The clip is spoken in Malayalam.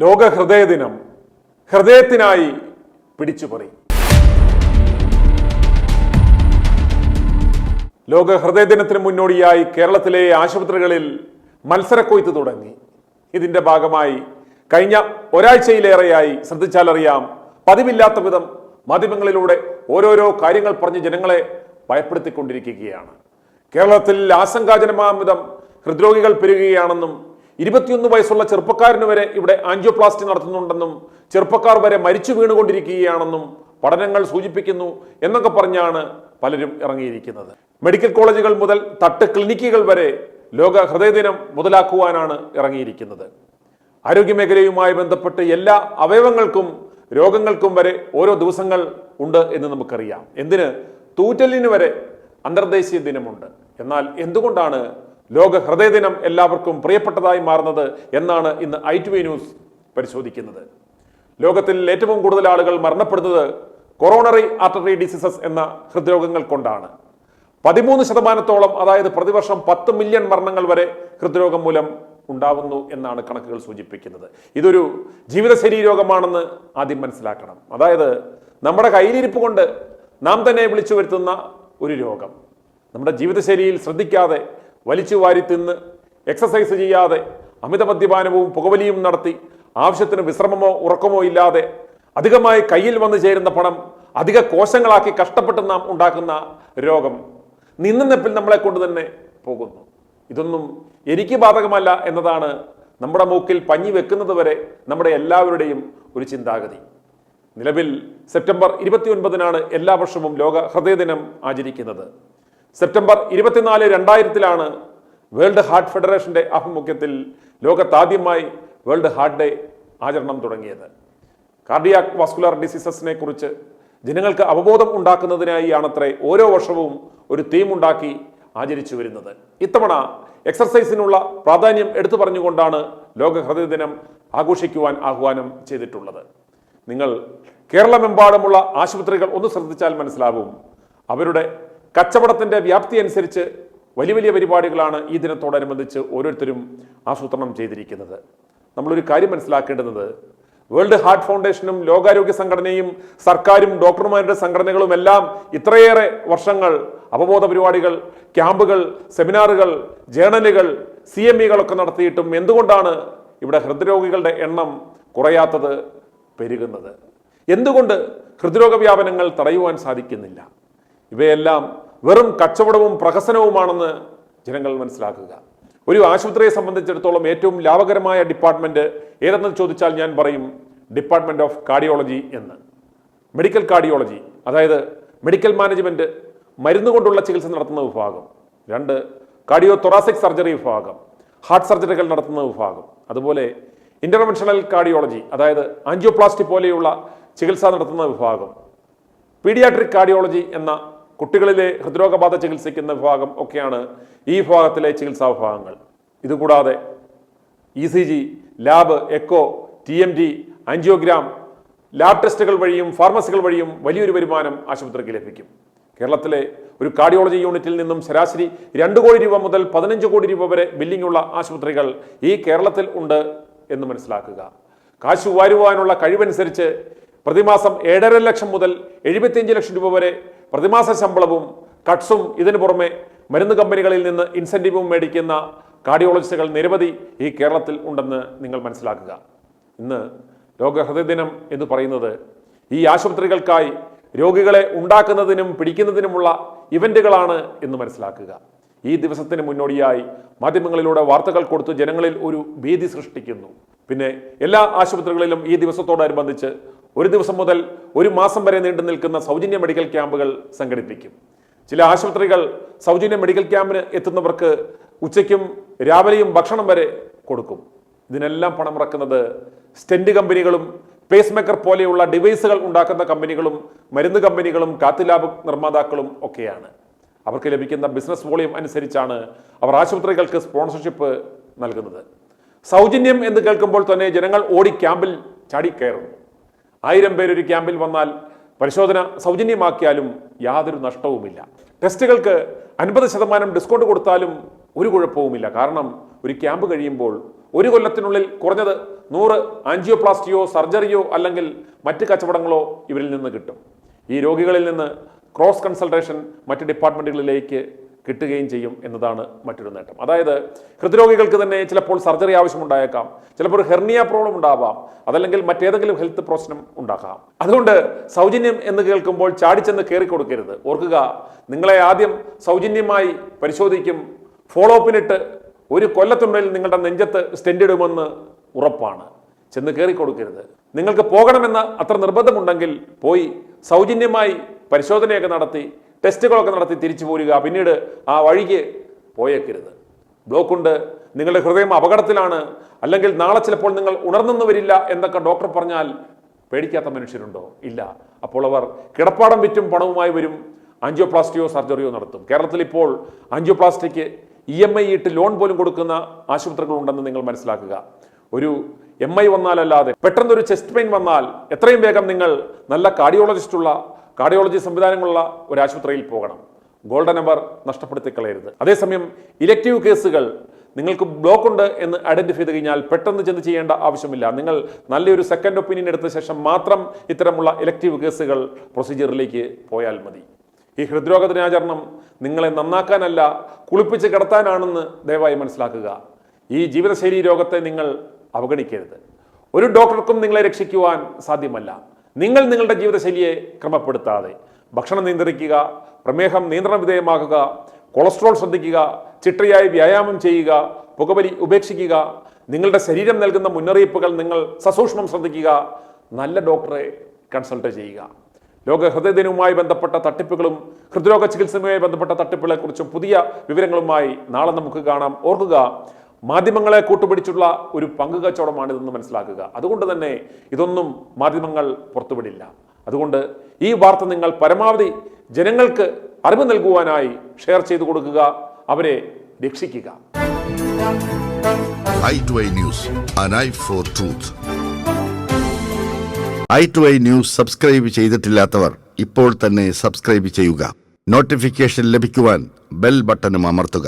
ലോക ഹൃദയ ദിനം ഹൃദയത്തിനായി പിടിച്ചുപറി. ലോക ഹൃദയ ദിനത്തിന് മുന്നോടിയായി കേരളത്തിലെ ആശുപത്രികളിൽ മത്സരക്കൊയ്ത്ത് തുടങ്ങി. ഇതിന്റെ ഭാഗമായി കഴിഞ്ഞ ഒരാഴ്ചയിലേറെയായി ശ്രദ്ധിച്ചാലറിയാം, പതിവില്ലാത്ത വിധം മാധ്യമങ്ങളിലൂടെ ഓരോരോ കാര്യങ്ങൾ പറഞ്ഞ് ജനങ്ങളെ ഭയപ്പെടുത്തിക്കൊണ്ടിരിക്കുകയാണ്. കേരളത്തിൽ ആശങ്കാജനമായ വിധം ഹൃദ്രോഗികൾ പെരുകുകയാണെന്നും 21 വയസ്സുള്ള ചെറുപ്പക്കാരന് വരെ ഇവിടെ ആൻജിയോപ്ലാസ്റ്റി നടത്തുന്നുണ്ടെന്നും ചെറുപ്പക്കാർ വരെ മരിച്ചു വീണുകൊണ്ടിരിക്കുകയാണെന്നും പഠനങ്ങൾ സൂചിപ്പിക്കുന്നു എന്നൊക്കെ പറഞ്ഞാണ് പലരും ഇറങ്ങിയിരിക്കുന്നത്. മെഡിക്കൽ കോളേജുകൾ മുതൽ തട്ട് ക്ലിനിക്കുകൾ വരെ ലോക ഹൃദയദിനം മുതലാക്കുവാനാണ് ഇറങ്ങിയിരിക്കുന്നത്. ആരോഗ്യമേഖലയുമായി ബന്ധപ്പെട്ട് എല്ലാ അവയവങ്ങൾക്കും രോഗങ്ങൾക്കും വരെ ഓരോ ദിവസങ്ങൾ ഉണ്ട് എന്ന് നമുക്കറിയാം. എന്തിന്, തൂറ്റലിന് വരെ അന്തർദേശീയ ദിനമുണ്ട്. എന്നാൽ എന്തുകൊണ്ടാണ് ലോക ഹൃദയ ദിനം എല്ലാവർക്കും പ്രിയപ്പെട്ടതായി മാറുന്നത് എന്നാണ് ഇന്ന് i2v ന്യൂസ് പരിശോധിക്കുന്നത്. ലോകത്തിൽ ഏറ്റവും കൂടുതൽ ആളുകൾ മരണപ്പെടുന്നത് കൊറോണറി ആർട്ടറി ഡിസീസസ് എന്ന ഹൃദ്രോഗങ്ങൾ കൊണ്ടാണ്. 13%, അതായത് പ്രതിവർഷം 10 മില്യൺ മരണങ്ങൾ വരെ ഹൃദ്രോഗം മൂലം ഉണ്ടാവുന്നു എന്നാണ് കണക്കുകൾ സൂചിപ്പിക്കുന്നത്. ഇതൊരു ജീവിതശൈലീ രോഗമാണെന്ന് ആദ്യം മനസ്സിലാക്കണം. അതായത് നമ്മുടെ കയ്യിലിരിപ്പ് കൊണ്ട് നാം തന്നെ വിളിച്ചു വരുത്തുന്ന ഒരു രോഗം. നമ്മുടെ ജീവിതശൈലിയിൽ ശ്രദ്ധിക്കാതെ വലിച്ചു വാരി തിന്ന് എക്സസൈസ് ചെയ്യാതെ അമിത മദ്യപാനവും പുകവലിയും നടത്തി ആവശ്യത്തിന് വിശ്രമമോ ഉറക്കമോ ഇല്ലാതെ അധികമായി കയ്യിൽ വന്നു ചേരുന്ന പണം അധിക കോശങ്ങളാക്കി കഷ്ടപ്പെട്ട് നാം ഉണ്ടാക്കുന്ന രോഗം നിന്നെപ്പിൽ നമ്മളെ കൊണ്ട് തന്നെ പോകുന്നു. ഇതൊന്നും എനിക്ക് ബാധകമല്ല എന്നതാണ് നമ്മുടെ മൂക്കിൽ പഞ്ഞി വെക്കുന്നത് വരെ നമ്മുടെ എല്ലാവരുടെയും ഒരു ചിന്താഗതി. നിലവിൽ സെപ്റ്റംബർ 29-നാണ് എല്ലാ വർഷവും ലോക ഹൃദയ ദിനം ആചരിക്കുന്നത്. സെപ്റ്റംബർ 24, 2000-ലാണ് വേൾഡ് ഹാർട്ട് ഫെഡറേഷന്റെ ആഭിമുഖ്യത്തിൽ ലോകത്താദ്യമായി വേൾഡ് ഹാർട്ട് ഡേ ആചരണം തുടങ്ങിയത്. കാർഡിയാക് വാസ്കുലർ ഡിസീസസിനെ കുറിച്ച് ജനങ്ങൾക്ക് അവബോധം ഉണ്ടാക്കുന്നതിനായി ആണത്രേ ഓരോ വർഷവും ഒരു തീം ഉണ്ടാക്കി ആചരിച്ചു വരുന്നത്. ഇത്തവണ എക്സർസൈസിനുള്ള പ്രാധാന്യം എടുത്തു പറഞ്ഞുകൊണ്ടാണ് ലോക ഹൃദയ ദിനം ആഘോഷിക്കുവാൻ ആഹ്വാനം ചെയ്തിട്ടുള്ളത്. നിങ്ങൾ കേരളമെമ്പാടുമുള്ള ആശുപത്രികൾ ഒന്ന് ശ്രദ്ധിച്ചാൽ മനസ്സിലാവും, അവരുടെ കച്ചവടത്തിന്റെ വ്യാപ്തി അനുസരിച്ച് വലിയ വലിയ പരിപാടികളാണ് ഈ ദിനത്തോടനുബന്ധിച്ച് ഓരോരുത്തരും ആസൂത്രണം ചെയ്തിരിക്കുന്നത്. നമ്മളൊരു കാര്യം മനസ്സിലാക്കേണ്ടത്, വേൾഡ് ഹാർട്ട് ഫൗണ്ടേഷനും ലോകാരോഗ്യ സംഘടനയും സർക്കാരും ഡോക്ടർമാരുടെ സംഘടനകളും എല്ലാം ഇത്രയേറെ വർഷങ്ങൾ അവബോധ പരിപാടികൾ, ക്യാമ്പുകൾ, സെമിനാറുകൾ, ജേണലുകൾ, CME-കളൊക്കെ നടത്തിയിട്ടും എന്തുകൊണ്ടാണ് ഇവിടെ ഹൃദ്രോഗികളുടെ എണ്ണം കുറയാത്തത്, പെരുകുന്നത്? എന്തുകൊണ്ട് ഹൃദ്രോഗ വ്യാപനങ്ങൾ തടയുവാൻ സാധിക്കുന്നില്ല? ഇവയെല്ലാം വെറും കച്ചവടവും പ്രഹസനവുമാണെന്ന് ജനങ്ങൾ മനസ്സിലാക്കുക. ഒരു ആശുപത്രിയെ സംബന്ധിച്ചിടത്തോളം ഏറ്റവും ലാഭകരമായ ഡിപ്പാർട്ട്മെന്റ് ഏതെന്ന് ചോദിച്ചാൽ ഞാൻ പറയും ഡിപ്പാർട്ട്മെന്റ് ഓഫ് കാർഡിയോളജി എന്ന്. മെഡിക്കൽ കാർഡിയോളജി, അതായത് മെഡിക്കൽ മാനേജ്മെന്റ്, മരുന്ന് കൊണ്ടുള്ള ചികിത്സ നടത്തുന്ന വിഭാഗം. 2, കാർഡിയോ തൊറാസിക് സർജറി വിഭാഗം, ഹാർട്ട് സർജറികൾ നടത്തുന്ന വിഭാഗം. അതുപോലെ ഇന്റർവെൻഷണൽ കാർഡിയോളജി, അതായത് ആൻജിയോപ്ലാസ്റ്റി പോലെയുള്ള ചികിത്സ നടത്തുന്ന വിഭാഗം. പീഡിയാട്രിക് കാർഡിയോളജി എന്ന കുട്ടികളിലെ ഹൃദ്രോഗബാധ ചികിത്സിക്കുന്ന വിഭാഗം ഒക്കെയാണ് ഈ വിഭാഗത്തിലെ ചികിത്സാ വിഭാഗങ്ങൾ. ഇതുകൂടാതെ ECG, lab, echo, TMT, angiogram, lab ടെസ്റ്റുകൾ വഴിയും ഫാർമസികൾ വഴിയും വലിയൊരു വരുമാനം ആശുപത്രിക്ക് ലഭിക്കും. കേരളത്തിലെ ഒരു കാർഡിയോളജി യൂണിറ്റിൽ നിന്നും ശരാശരി 2 കോടി രൂപ മുതൽ 15 കോടി രൂപ വരെ ബില്ലിംഗ് ഉള്ള ആശുപത്രികൾ ഈ കേരളത്തിൽ ഉണ്ട് എന്ന് മനസ്സിലാക്കുക. കാശ് വാരുവാനുള്ള കഴിവനുസരിച്ച് പ്രതിമാസം 7.5 ലക്ഷം മുതൽ 75 ലക്ഷം രൂപ വരെ പ്രതിമാസ ശമ്പളവും കട്ട്സും ഇതിനു പുറമെ മരുന്ന് കമ്പനികളിൽ നിന്ന് ഇൻസെന്റീവും മേടിക്കുന്ന കാർഡിയോളജിസ്റ്റുകൾ നിരവധി ഈ കേരളത്തിൽ ഉണ്ടെന്ന് നിങ്ങൾ മനസ്സിലാക്കുക. ഇന്ന് ലോക ഹൃദയ ദിനം എന്ന് പറയുന്നത് ഈ ആശുപത്രികൾക്കായി രോഗികളെ ഉണ്ടാക്കുന്നതിനും പിടിക്കുന്നതിനുമുള്ള ഇവന്റുകളാണ് എന്ന് മനസ്സിലാക്കുക. ഈ ദിവസത്തിന് മുന്നോടിയായി മാധ്യമങ്ങളിലൂടെ വാർത്തകൾ കൊടുത്ത് ജനങ്ങളിൽ ഒരു ഭീതി സൃഷ്ടിക്കുന്നു. പിന്നെ എല്ലാ ആശുപത്രികളിലും ഈ ദിവസത്തോടനുബന്ധിച്ച് ഒരു ദിവസം മുതൽ ഒരു മാസം വരെ നീണ്ടു നിൽക്കുന്ന സൗജന്യ മെഡിക്കൽ ക്യാമ്പുകൾ സംഘടിപ്പിക്കും. ചില ആശുപത്രികൾ സൗജന്യ മെഡിക്കൽ ക്യാമ്പിന് എത്തുന്നവർക്ക് ഉച്ചയ്ക്കും രാവിലെയും ഭക്ഷണം വരെ കൊടുക്കും. ഇതിനെല്ലാം പണമിറക്കുന്നത് സ്റ്റെന്റ് കമ്പനികളും പേസ് മേക്കർ പോലെയുള്ള ഡിവൈസുകൾ ഉണ്ടാക്കുന്ന കമ്പനികളും മരുന്ന് കമ്പനികളും കാത്ത് ലാബ് നിർമ്മാതാക്കളും ഒക്കെയാണ്. അവർക്ക് ലഭിക്കുന്ന ബിസിനസ് വോളിയം അനുസരിച്ചാണ് അവർ ആശുപത്രികൾക്ക് സ്പോൺസർഷിപ്പ് നൽകുന്നത്. സൗജന്യം എന്ന് കേൾക്കുമ്പോൾ തന്നെ ജനങ്ങൾ ഓടി ക്യാമ്പിൽ ചാടിക്കയറുന്നു. 1000 പേര് ഒരു ക്യാമ്പിൽ വന്നാൽ പരിശോധന സൗജന്യമാക്കിയാലും യാതൊരു നഷ്ടവുമില്ല. ടെസ്റ്റുകൾക്ക് 50% ഡിസ്കൗണ്ട് കൊടുത്താലും ഒരു കുഴപ്പവുമില്ല. കാരണം ഒരു ക്യാമ്പ് കഴിയുമ്പോൾ ഒരു കൊല്ലത്തിനുള്ളിൽ കുറഞ്ഞത് 100 ആൻജിയോപ്ലാസ്റ്റിയോ സർജറിയോ അല്ലെങ്കിൽ മറ്റ് കച്ചവടങ്ങളോ ഇവരിൽ നിന്ന് കിട്ടും. ഈ രോഗികളിൽ നിന്ന് ക്രോസ് കൺസൾട്ടേഷൻ മറ്റ് ഡിപ്പാർട്ട്മെന്റുകളിലേക്ക് കിട്ടുകയും ചെയ്യും എന്നതാണ് മറ്റൊരു നേട്ടം. അതായത് ഹൃദ്രോഗികൾക്ക് തന്നെ ചിലപ്പോൾ സർജറി ആവശ്യമുണ്ടായേക്കാം, ചിലപ്പോൾ ഒരു ഹെർണിയ പ്രോബ്ലം ഉണ്ടാവാം, അതല്ലെങ്കിൽ മറ്റേതെങ്കിലും ഹെൽത്ത് പ്രശ്നം ഉണ്ടാകാം. അതുകൊണ്ട് സൗജന്യം എന്ന് കേൾക്കുമ്പോൾ ചാടിച്ചെന്ന് കയറി കൊടുക്കരുത്. ഓർക്കുക, നിങ്ങളെ ആദ്യം സൗജന്യമായി പരിശോധിക്കും, ഫോളോ അപ്പിനിട്ട് ഒരു കൊല്ലത്തിനുള്ളിൽ നിങ്ങളുടെ നെഞ്ചത്ത് സ്റ്റെന്റ് ഇടുമെന്ന് ഉറപ്പാണ്. ചെന്ന് കയറി കൊടുക്കരുത്. നിങ്ങൾക്ക് പോകണമെന്ന അത്ര നിർബന്ധമുണ്ടെങ്കിൽ പോയി സൗജന്യമായി പരിശോധനയൊക്കെ നടത്തി ടെസ്റ്റുകളൊക്കെ നടത്തി തിരിച്ചു പോരുക. പിന്നീട് ആ വഴിക്ക് പോയേക്കരുത്. ബ്ലോക്കുണ്ട്, നിങ്ങളുടെ ഹൃദയം അപകടത്തിലാണ്, അല്ലെങ്കിൽ നാളെ ചിലപ്പോൾ നിങ്ങൾ ഉണർന്നെന്ന് വരില്ല എന്നൊക്കെ ഡോക്ടർ പറഞ്ഞാൽ പേടിക്കാത്ത മനുഷ്യരുണ്ടോ? ഇല്ല. അപ്പോൾ അവർ കിടപ്പാടം വിറ്റും പണവുമായി വരും, ആൻജിയോപ്ലാസ്റ്റിയോ സർജറിയോ നടത്തും. കേരളത്തിൽ ഇപ്പോൾ ആൻജിയോപ്ലാസ്റ്റിക്ക് EMI ഇട്ട് ലോൺ പോലും കൊടുക്കുന്ന ആശുപത്രികളുണ്ടെന്ന് നിങ്ങൾ മനസ്സിലാക്കുക. ഒരു MI വന്നാലല്ലാതെ പെട്ടെന്നൊരു ചെസ്റ്റ് പെയിൻ വന്നാൽ എത്രയും വേഗം നിങ്ങൾ നല്ല കാർഡിയോളജി സംവിധാനങ്ങളുള്ള ഒരു ആശുപത്രിയിൽ പോകണം. ഗോൾഡൻ നമ്പർ നഷ്ടപ്പെടുത്തി കളയരുത്. അതേസമയം ഇലക്റ്റീവ് കേസുകൾ നിങ്ങൾക്ക് ബ്ലോക്ക് ഉണ്ട് എന്ന് ഐഡന്റിഫൈ ചെയ്ത് കഴിഞ്ഞാൽ പെട്ടെന്ന് ചെന്ന് ചെയ്യേണ്ട ആവശ്യമില്ല. നിങ്ങൾ നല്ലൊരു സെക്കൻഡ് ഒപ്പീനിയൻ എടുത്ത ശേഷം മാത്രം ഇത്തരമുള്ള ഇലക്റ്റീവ് കേസുകൾ പ്രൊസീജിയറിലേക്ക് പോയാൽ മതി. ഈ ഹൃദ്രോഗ ദിനാചരണം നിങ്ങളെ നന്നാക്കാനല്ല, കുളിപ്പിച്ച് കിടത്താനാണെന്ന് ദയവായി മനസ്സിലാക്കുക. ഈ ജീവിതശൈലി രോഗത്തെ നിങ്ങൾ അവഗണിക്കരുത്. ഒരു ഡോക്ടർക്കും നിങ്ങളെ രക്ഷിക്കുവാൻ സാധ്യമല്ല. നിങ്ങൾ നിങ്ങളുടെ ജീവിതശൈലിയെ ക്രമപ്പെടുത്താതെ ഭക്ഷണം നിയന്ത്രിക്കുക, പ്രമേഹം നിയന്ത്രണ വിധേയമാക്കുക, കൊളസ്ട്രോൾ ശ്രദ്ധിക്കുക, ചിട്ടയായി വ്യായാമം ചെയ്യുക, പുകവലി ഉപേക്ഷിക്കുക, നിങ്ങളുടെ ശരീരം നൽകുന്ന മുന്നറിയിപ്പുകൾ നിങ്ങൾ സസൂക്ഷ്മം ശ്രദ്ധിക്കുക, നല്ല ഡോക്ടറെ കൺസൾട്ട് ചെയ്യുക. ലോക ഹൃദയ ദിനവുമായി ബന്ധപ്പെട്ട തട്ടിപ്പുകളും ഹൃദ്രോഗ ചികിത്സയുമായി ബന്ധപ്പെട്ട തട്ടിപ്പുകളെ കുറിച്ചും പുതിയ വിവരങ്ങളുമായി നാളെ നമുക്ക് കാണാം. ഓർക്കുക, മാധ്യമങ്ങളെ കൂട്ടുപിടിച്ചുള്ള ഒരു പങ്ക് കച്ചവടമാണിതെന്ന് മനസ്സിലാക്കുക. അതുകൊണ്ട് തന്നെ ഇതൊന്നും മാധ്യമങ്ങൾ പുറത്തുവിടില്ല. അതുകൊണ്ട് ഈ വാർത്ത നിങ്ങൾ പരമാവധി ജനങ്ങൾക്ക് അറിവ് നൽകുവാനായി ഷെയർ ചെയ്തു കൊടുക്കുക, അവരെ രക്ഷിക്കുക. i2i News, an eye for truth. i2i News subscribe ചെയ്തിട്ടില്ലാത്തവർ ഇപ്പോൾ തന്നെ സബ്സ്ക്രൈബ് ചെയ്യുക. നോട്ടിഫിക്കേഷൻ ലഭിക്കുവാൻ ബെൽ ബട്ടണും അമർത്തുക.